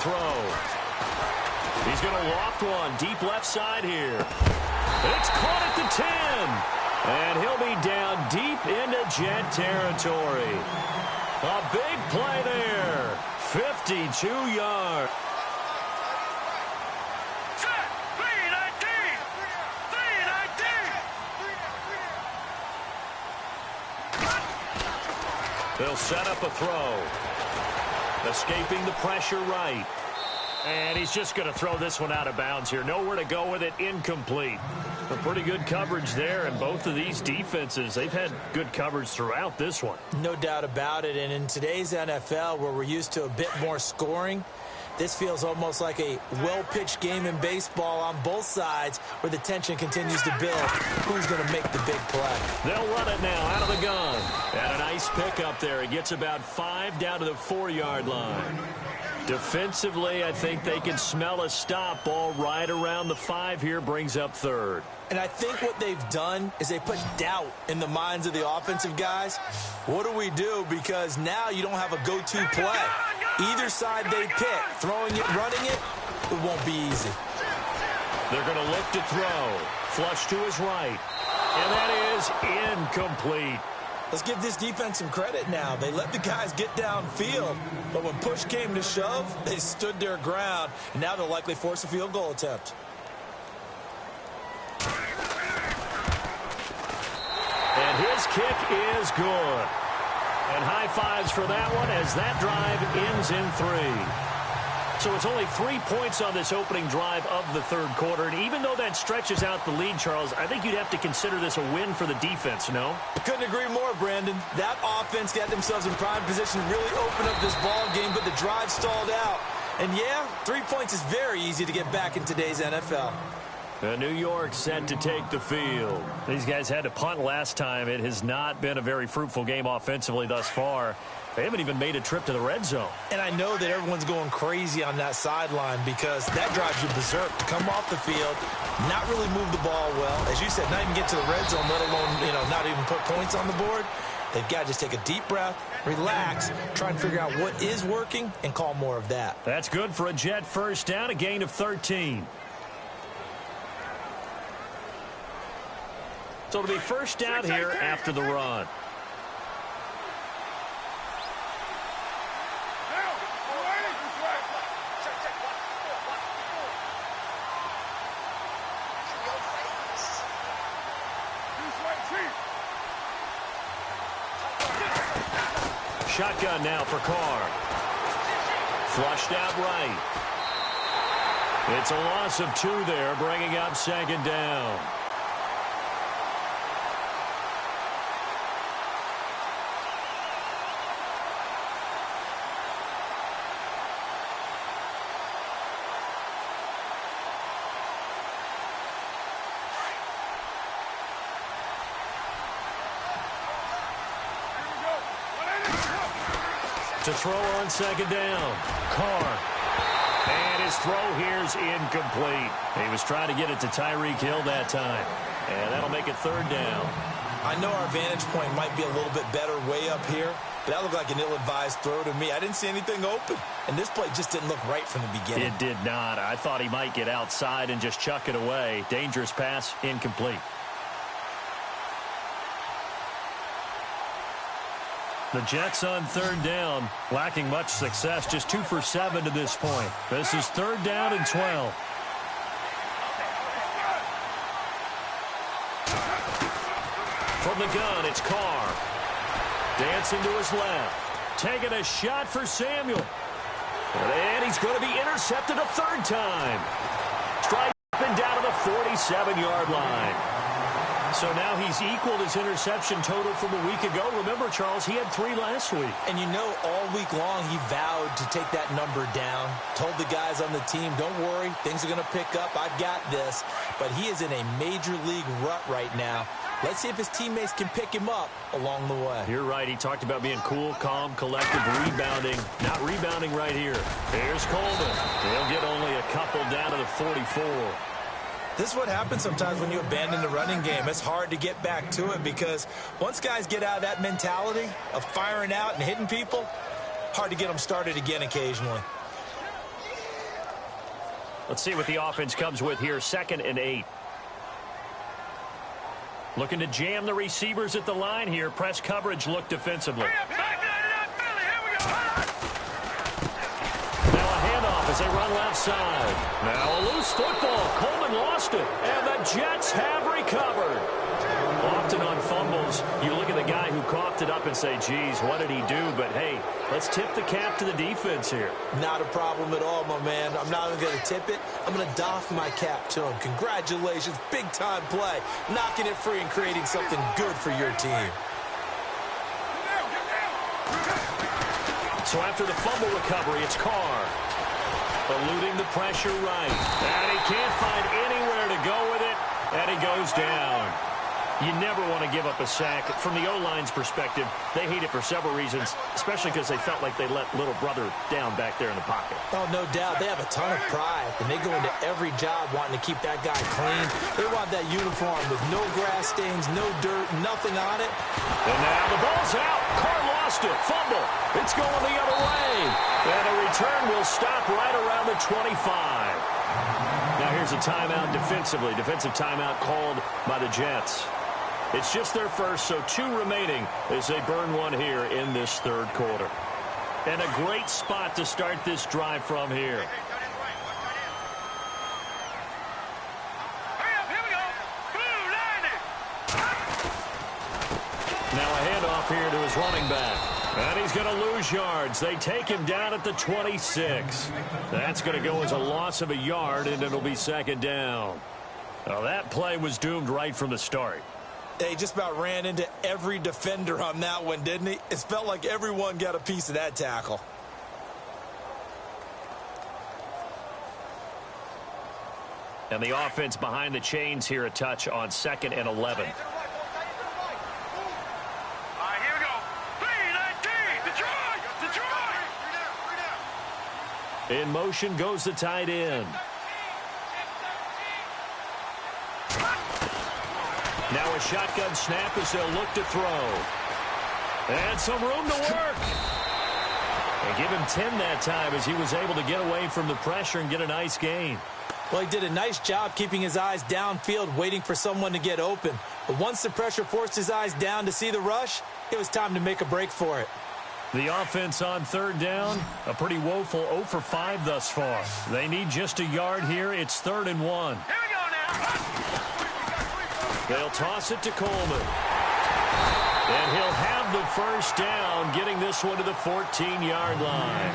throw. He's going to loft one deep left side here. It's caught at the 10. And he'll be down deep into Jet territory. A big play there. 52 yards. They'll set up a throw. Escaping the pressure right. And he's just going to throw this one out of bounds here. Nowhere to go with it. Incomplete. A pretty good coverage there, and both of these defenses, they've had good coverage throughout this one. No doubt about it. And in today's NFL, where we're used to a bit more scoring, this feels almost like a well-pitched game in baseball on both sides where the tension continues to build. Who's going to make the big play? They'll run it now out of the gun. And a nice pickup there. He gets about 5 down to the 4-yard line. Defensively, I think they can smell a stop. Ball right around the 5 here, brings up 3rd. And I think what they've done is they put doubt in the minds of the offensive guys. What do we do? Because now you don't have a go-to play. Either side they pick, throwing it, running it, it won't be easy. They're going to look to throw. Flush to his right. And that is incomplete. Let's give this defense some credit now. They let the guys get downfield, but when push came to shove, they stood their ground, and now they'll likely force a field goal attempt. And his kick is good. And high fives for that one as that drive ends in 3. So it's only 3 points on this opening drive of the 3rd quarter. And even though that stretches out the lead, Charles, I think you'd have to consider this a win for the defense, no? Couldn't agree more, Brandon. That offense got themselves in prime position to really open up this ball game, but the drive stalled out. And yeah, 3 points is very easy to get back in today's NFL. New York set to take the field. These guys had to punt last time. It has not been a very fruitful game offensively thus far. They haven't even made a trip to the red zone. And I know that everyone's going crazy on that sideline because that drives you berserk to come off the field, not really move the ball well. As you said, not even get to the red zone, let alone, not even put points on the board. They've got to just take a deep breath, relax, try and figure out what is working, and call more of that. That's good for a Jet first down, a gain of 13. So it'll be first down here after the run. Shotgun now for Carr. Flushed out right. It's a loss of 2 there, bringing up 2nd down. To throw on 2nd down. Carr. And his throw here's incomplete. He was trying to get it to Tyreek Hill that time. And that'll make it 3rd down. I know our vantage point might be a little bit better way up here, but that looked like an ill-advised throw to me. I didn't see anything open. And this play just didn't look right from the beginning. It did not. I thought he might get outside and just chuck it away. Dangerous pass, incomplete. The Jets on 3rd down, lacking much success, just 2 for 7 to this point. This is 3rd down and 12. From the gun, it's Carr. Dancing to his left. Taking a shot for Samuel. And he's going to be intercepted a 3rd time. Strike up and down to the 47-yard line. So now he's equaled his interception total from a week ago. Remember, Charles, he had 3 last week. And you know, all week long he vowed to take that number down. Told the guys on the team, don't worry, things are going to pick up. I've got this. But he is in a major league rut right now. Let's see if his teammates can pick him up along the way. You're right. He talked about being cool, calm, collective, rebounding. Not rebounding right here. Here's Coleman. He'll get only a couple down to the 44. This is what happens sometimes when you abandon the running game. It's hard to get back to it because once guys get out of that mentality of firing out and hitting people, hard to get them started again occasionally. Let's see what the offense comes with here. 2nd and 8. Looking to jam the receivers at the line here. Press coverage look defensively. Now a handoff as they run left side. Now a loose football. Coleman lost it. And the Jets have recovered. Often on fumbles, you look at the guy who coughed it up and say, geez, what did he do? But, hey, let's tip the cap to the defense here. Not a problem at all, my man. I'm not even going to tip it. I'm going to doff my cap to him. Congratulations. Big-time play. Knocking it free and creating something good for your team. So after the fumble recovery, it's Carr. Eluding the pressure right. And he can't find anywhere to go with it. And he goes down. You never want to give up a sack. From the O-line's perspective, they hate it for several reasons, especially because they felt like they let little brother down back there in the pocket. Oh, no doubt. They have a ton of pride, and they go into every job wanting to keep that guy clean. They want that uniform with no grass stains, no dirt, nothing on it. And now the ball's out. Carr lost it. Fumble. It's going the other way. And a return will stop right around the 25. Now here's a timeout defensively. Defensive timeout called by the Jets. It's just their first, so 2 remaining as they burn one here in this 3rd quarter. And a great spot to start this drive from here. Now a handoff here to his running back. And he's going to lose yards. They take him down at the 26. That's going to go as a loss of a yard, and it'll be 2nd down. Now that play was doomed right from the start. He just about ran into every defender on that one, didn't he? It felt like everyone got a piece of that tackle. And the offense behind the chains here a touch on 2nd and 11. In motion goes the tight end. Now a shotgun snap as they'll look to throw. And some room to work. They give him 10 that time as he was able to get away from the pressure and get a nice gain. Well, he did a nice job keeping his eyes downfield, waiting for someone to get open. But once the pressure forced his eyes down to see the rush, it was time to make a break for it. The offense on 3rd down, a pretty woeful 0 for 5 thus far. They need just a yard here. It's 3rd and 1. Here we go now. They'll toss it to Coleman. And he'll have the first down, getting this one to the 14-yard line.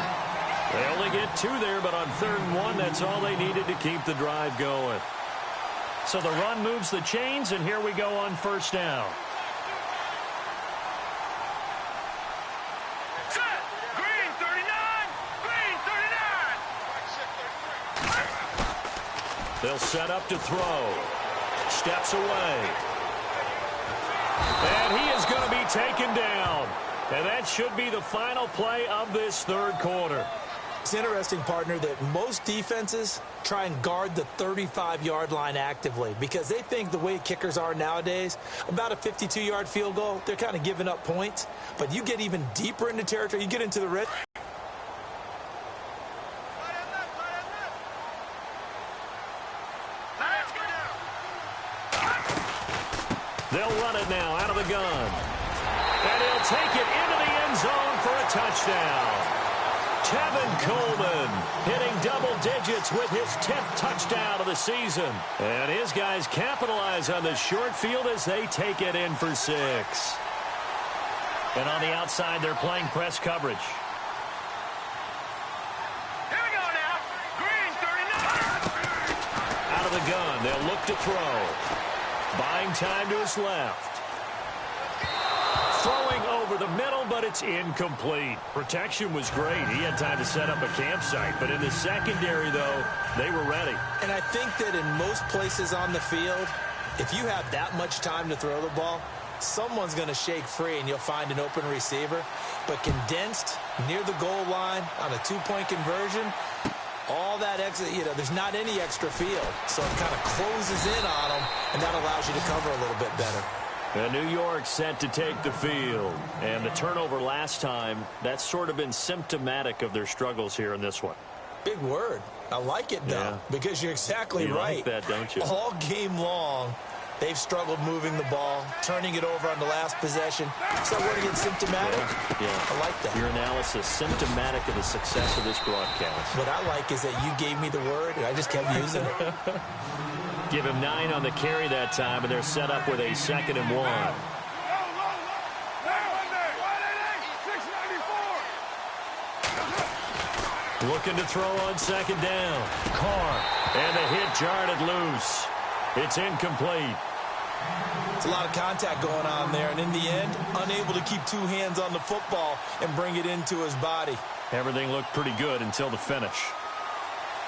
They only get 2 there, but on 3rd and 1, that's all they needed to keep the drive going. So the run moves the chains, and here we go on 1st down. Set. Green 39. Green 39. They'll set up to throw. Steps away. And he is going to be taken down. And that should be the final play of this 3rd quarter. It's interesting, partner, that most defenses try and guard the 35-yard line actively because they think the way kickers are nowadays, about a 52-yard field goal, they're kind of giving up points. But you get even deeper into territory, you get into the red. They'll run it now out of the gun. And he'll take it into the end zone for a touchdown. Tevin Coleman hitting double digits with his 10th touchdown of the season. And his guys capitalize on the short field as they take it in for 6. And on the outside, they're playing press coverage. Here we go now. Green 39. Out of the gun, they'll look to throw. Buying time to his left. Throwing over the middle, but it's incomplete. Protection was great. He had time to set up a campsite. But in the secondary, though, they were ready. And I think that in most places on the field, if you have that much time to throw the ball, someone's going to shake free and you'll find an open receiver. But condensed near the goal line on a 2-point conversion, all that extra, there's not any extra field. So it kind of closes in on them, and that allows you to cover a little bit better. And New York set to take the field. And the turnover last time, that's sort of been symptomatic of their struggles here in this one. Big word. I like it, though, because you're exactly right. You like that, don't you? All game long, they've struggled moving the ball, turning it over on the last possession. So we're going to get symptomatic? Yeah. I like that. Your analysis, symptomatic of the success of this broadcast. What I like is that you gave me the word, and I just kept using it. Give him 9 on the carry that time, and they're set up with a 2nd and 1. Looking to throw on 2nd down. Carr. And the hit jarred it loose. It's incomplete. It's a lot of contact going on there, and in the end, unable to keep 2 hands on the football and bring it into his body. Everything looked pretty good until the finish.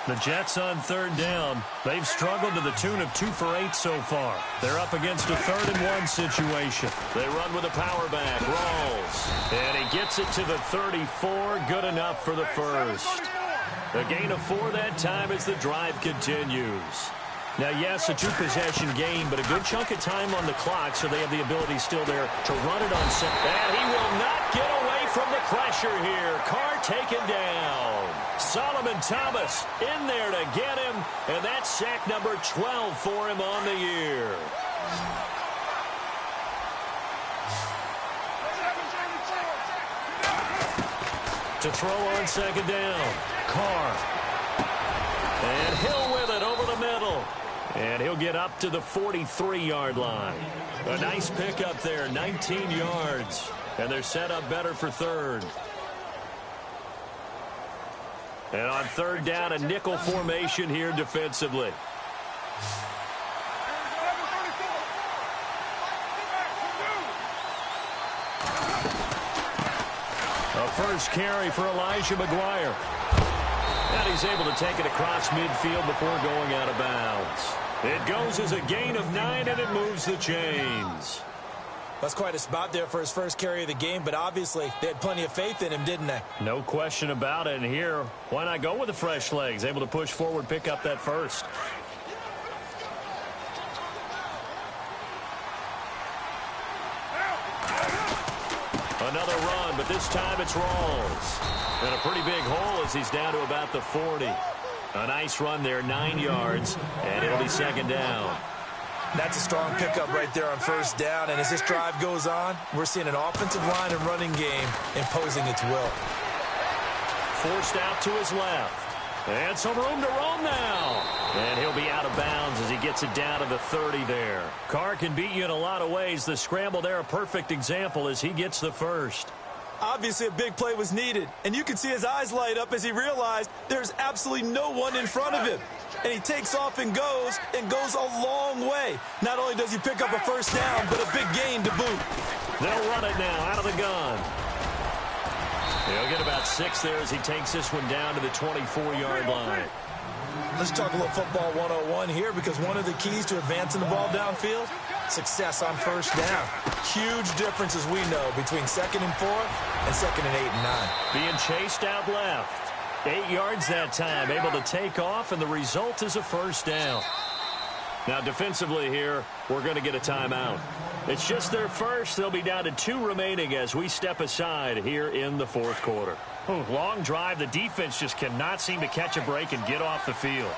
The Jets on 3rd down. They've struggled to the tune of 2 for 8 so far. They're up against a 3rd and 1 situation. They run with a power back. Rawls. And he gets it to the 34. Good enough for the first. A gain of 4 that time as the drive continues. Now, yes, a 2-possession game, but a good chunk of time on the clock, so they have the ability still there to run it on set. And he will not get away from the pressure here. Carr taken down. Solomon Thomas in there to get him, and that's sack number 12 for him on the year. To throw on 2nd down, Carr. And Hill with it over the middle. And he'll get up to the 43-yard line. A nice pickup there, 19 yards. And they're set up better for 3rd. And on 3rd down, a nickel formation here defensively. A first carry for Elijah McGuire. And he's able to take it across midfield before going out of bounds. It goes as a gain of 9, and it moves the chains. That's quite a spot there for his first carry of the game, but obviously they had plenty of faith in him, didn't they? No question about it. And here, why not go with the fresh legs? Able to push forward, pick up that first. Another run, but this time it's Rawls. And a pretty big hole as he's down to about the 40. A nice run there, 9 yards, and it'll be 2nd down. That's a strong pickup right there on 1st down, and as this drive goes on, we're seeing an offensive line and running game imposing its will. Forced out to his left. And some room to roam now. And he'll be out of bounds as he gets it down to the 30 there. Carr can beat you in a lot of ways. The scramble there, a perfect example as he gets the first. Obviously, a big play was needed, and you can see his eyes light up as he realized there's absolutely no one in front of him. And he takes off and goes a long way. Not only does he pick up a first down, but a big gain to boot. They'll run it now out of the gun. He'll get about 6 there as he takes this one down to the 24-yard line. Let's talk a little football 101 here, because one of the keys to advancing the ball downfield, success on 1st down. Huge difference, as we know, between 2nd and 4 and 2nd and 8 and 9. Being chased out left. 8 yards that time, able to take off, and the result is a first down. Now, defensively here, we're going to get a timeout. It's just their first. They'll be down to 2 remaining as we step aside here in the 4th quarter. Long drive. The defense just cannot seem to catch a break and get off the field.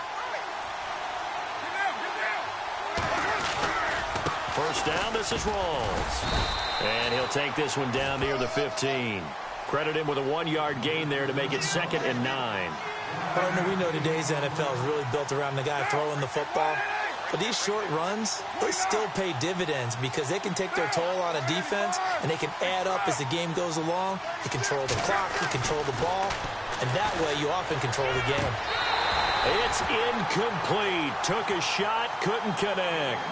First down, this is Rawls. And he'll take this one down near the 15. Credit him with a 1-yard gain there to make it 2nd and 9. Partner, we know today's NFL is really built around the guy throwing the football. But these short runs, they still pay dividends because they can take their toll on a defense, and they can add up as the game goes along. You control the clock, you control the ball, and that way you often control the game. It's incomplete. Took a shot, couldn't connect.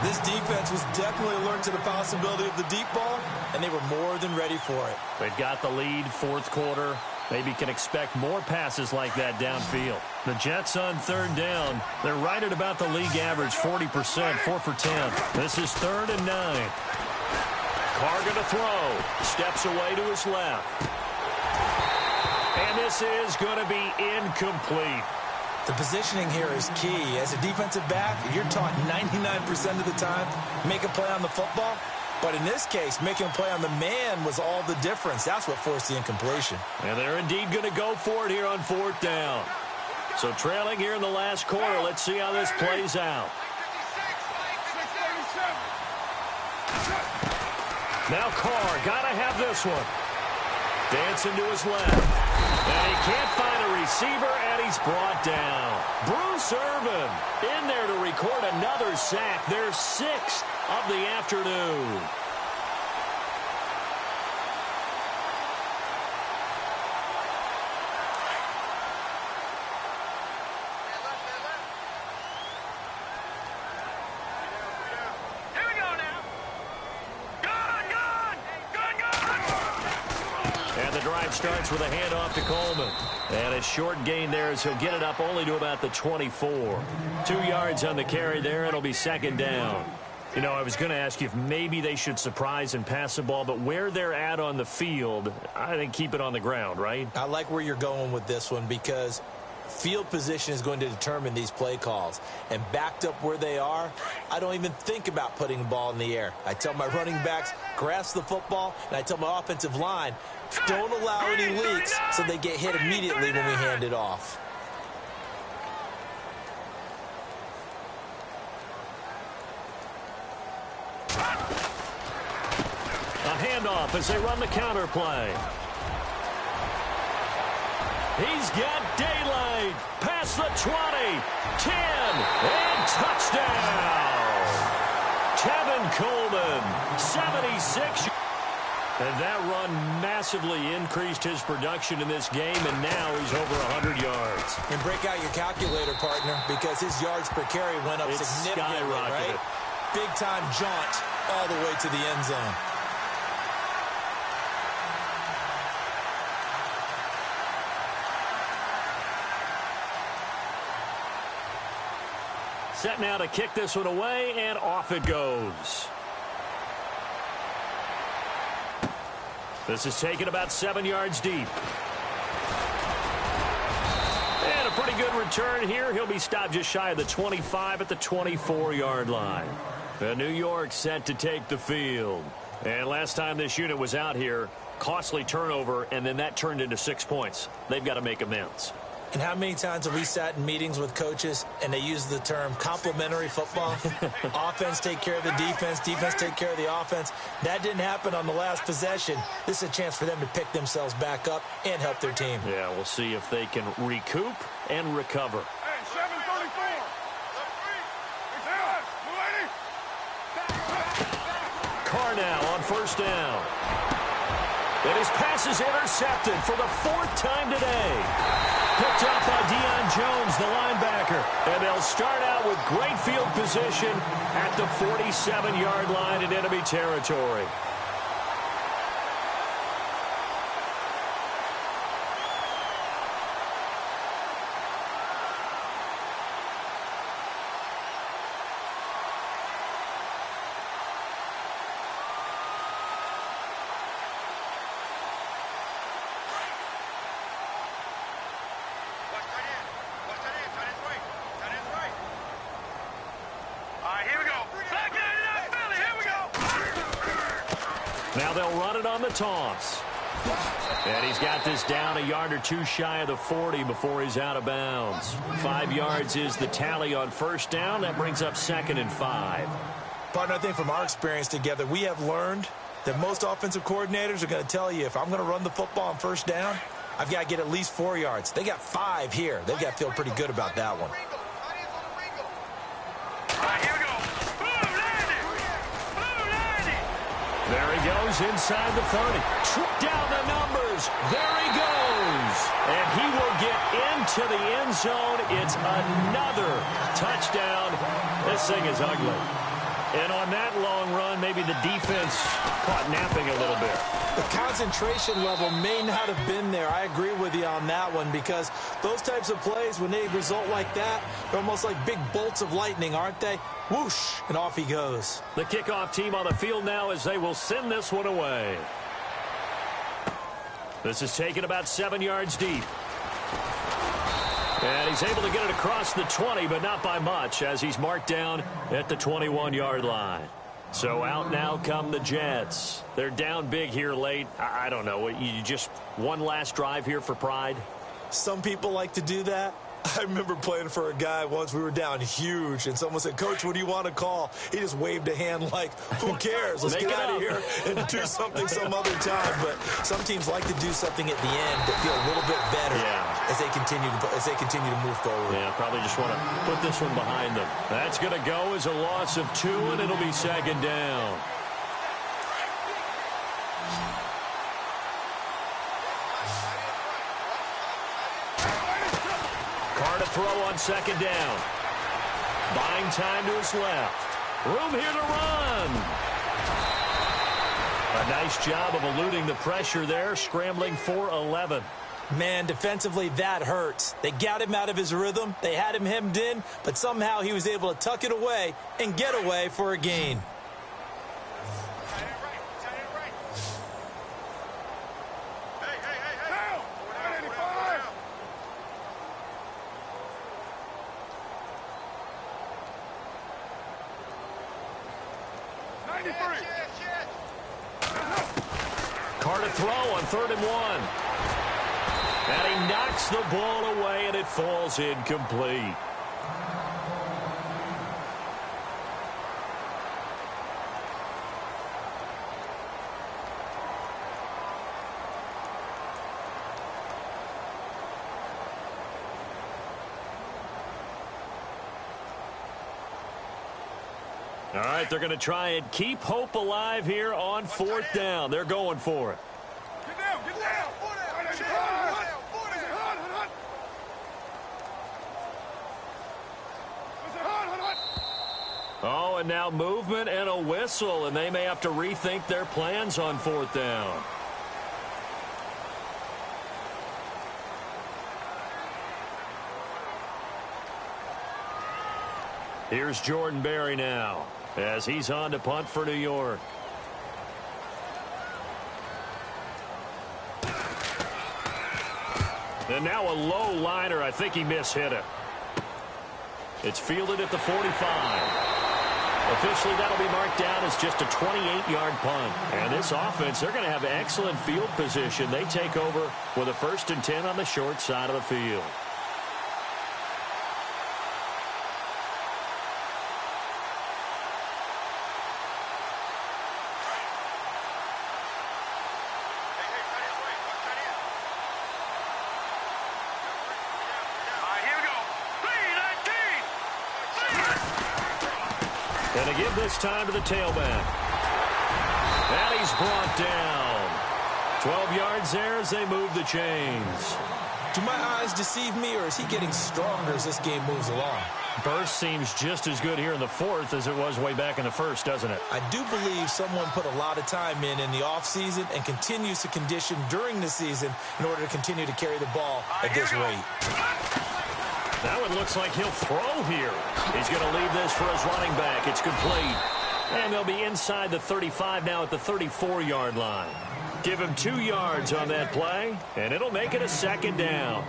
This defense was definitely alert to the possibility of the deep ball, and they were more than ready for it. They've got the lead, 4th quarter. Maybe can expect more passes like that downfield. The Jets on 3rd down. They're right at about the league average, 40%, 4 for 10. This is 3rd and 9. Carr going to throw. Steps away to his left. And this is going to be incomplete. The positioning here is key. As a defensive back, you're taught 99% of the time, make a play on the football. But in this case, making a play on the man was all the difference. That's what forced the incompletion. And they're indeed going to go for it here on 4th down. So trailing here in the last quarter. Let's see how this plays out. Now Carr, got to have this one. Dancing to his left. And he can't find a receiver, and he's brought down. Bruce Irvin in there to record another sack. Their 6th of the afternoon. Starts with a handoff to Coleman. And a short gain there as he'll get it up only to about the 24. 2 yards on the carry there. It'll be second down. You know, I was going to ask you if maybe they should surprise and pass the ball, but where they're at on the field, I think keep it on the ground, right? I like where you're going with this one because field position is going to determine these play calls. And backed up where they are, I don't even think about putting the ball in the air. I tell my running backs, grasp the football, and I tell my offensive line, don't allow any leaks so they get hit immediately when we hand it off. A handoff as they run the counter play. He's got daylight. Past the 20, 10, and touchdown. Tevin Coleman, 76. And that run massively increased his production in this game, and now he's over 100 yards. And break out your calculator, partner, because his yards per carry went up significantly, right? Big-time jaunt all the way to the end zone. Set now to kick this one away, and off it goes. This is taken about 7 yards deep. And a pretty good return here. He'll be stopped just shy of the 25 at the 24-yard line. The New York set to take the field. And last time this unit was out here, costly turnover, and then that turned into 6 points. They've got to make amends. And how many times have we sat in meetings with coaches and they use the term complementary football? Offense take care of the defense, defense take care of the offense. That didn't happen on the last possession. This is a chance for them to pick themselves back up and help their team. Yeah, we'll see if they can recoup and recover. Hey, 734. Carr now on first down. And his pass is intercepted for the 4th time today. Picked up by Deion Jones, the linebacker. And they'll start out with great field position at the 47-yard line in enemy territory. Now they'll run it on the toss. And he's got this down a yard or two shy of the 40 before he's out of bounds. 5 yards is the tally on first down. That brings up 2nd and 5. Partner, I think from our experience together, we have learned that most offensive coordinators are going to tell you, if I'm going to run the football on first down, I've got to get at least 4 yards. They got 5 here. They've got to feel pretty good about that one. There he goes inside the 30. Down the numbers. There he goes. And he will get into the end zone. It's another touchdown. This thing is ugly. And on that long run, maybe the defense caught napping a little bit. The concentration level may not have been there. I agree with you on that one, because those types of plays, when they result like that, they're almost like big bolts of lightning, aren't they? Whoosh, and off he goes. The kickoff team on the field now as they will send this one away. This is taken about 7 yards deep. And he's able to get it across the 20, but not by much, as he's marked down at the 21-yard line. So out now come the Jets. They're down big here late. I don't know. You just one last drive here for pride? Some people like to do that. I remember playing for a guy once. We were down huge, and someone said, "Coach, what do you want to call?" He just waved a hand like, "Who cares? Let's get out of here and do something some other time." But some teams like to do something at the end that feel a little bit better as they continue to move forward. Yeah, probably just want to put this one behind them. That's going to go as a loss of 2, and it'll be second down. Carr to throw on second down. Buying time to his left. Room here to run. A nice job of eluding the pressure there, scrambling for 11. Man, defensively, that hurts. They got him out of his rhythm. They had him hemmed in, but somehow he was able to tuck it away and get away for a gain. Carr to throw on 3rd and 1. And he knocks the ball away, and it falls incomplete. All right, they're going to try and keep hope alive here on 4th down. They're going for it. Get down, get down. Oh, and now movement and a whistle, and they may have to rethink their plans on 4th down. Here's Jordan Berry now as he's on to punt for New York. And now a low liner. I think he mishit it. It's fielded at the 45. Officially, that'll be marked down as just a 28-yard punt. And this offense, they're going to have excellent field position. They take over with a 1st and 10 on the short side of the field. And to give this time to the tailback. And he's brought down. 12 yards there as they move the chains. Do my eyes deceive me, or is he getting stronger as this game moves along? Burst seems just as good here in the 4th as it was way back in the 1st, doesn't it? I do believe someone put a lot of time in the offseason and continues to condition during the season in order to continue to carry the ball at this rate. That one looks like he'll throw here. He's going to leave this for his running back. It's complete. And they'll be inside the 35 now at the 34-yard line. Give him 2 yards on that play, and it'll make it a 2nd down.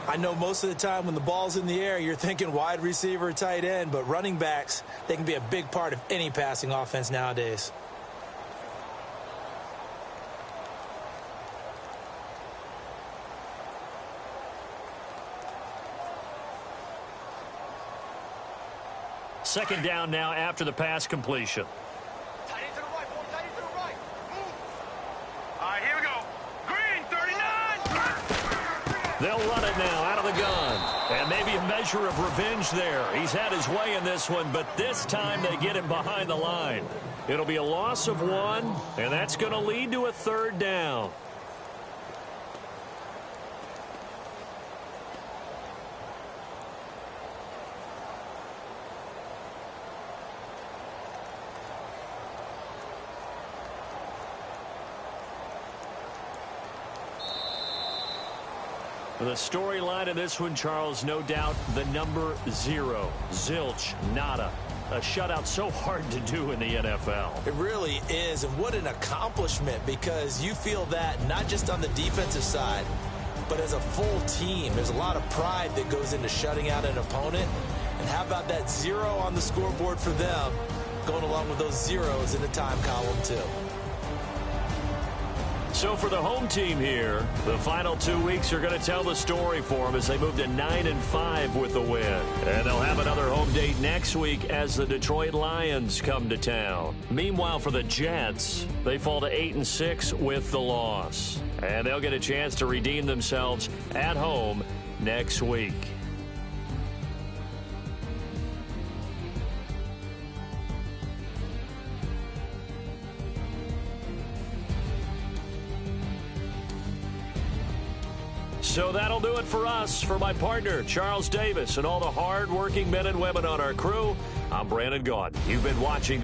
I know most of the time when the ball's in the air, you're thinking wide receiver, tight end, but running backs, they can be a big part of any passing offense nowadays. Second down now after the pass completion. Tight end to the right, boy. Tight end to the right. Move. All right, here we go. Green, 39. They'll run it now out of the gun. And maybe a measure of revenge there. He's had his way in this one, but this time they get him behind the line. It'll be a loss of 1, and that's going to lead to a 3rd down. The storyline of this one, Charles, no doubt the number 0. Zilch, nada. A shutout so hard to do in the NFL. It really is, and what an accomplishment, because you feel that not just on the defensive side, but as a full team. There's a lot of pride that goes into shutting out an opponent. And how about that 0 on the scoreboard for them, going along with those zeros in the time column, too. So for the home team here, the final 2 weeks are going to tell the story for them as they move to 9-5 with the win. And they'll have another home date next week as the Detroit Lions come to town. Meanwhile, for the Jets, they fall to 8-6 with the loss. And they'll get a chance to redeem themselves at home next week. So that'll do it for us. For my partner, Charles Davis, and all the hard-working men and women on our crew, I'm Brandon Gaudin. You've been watching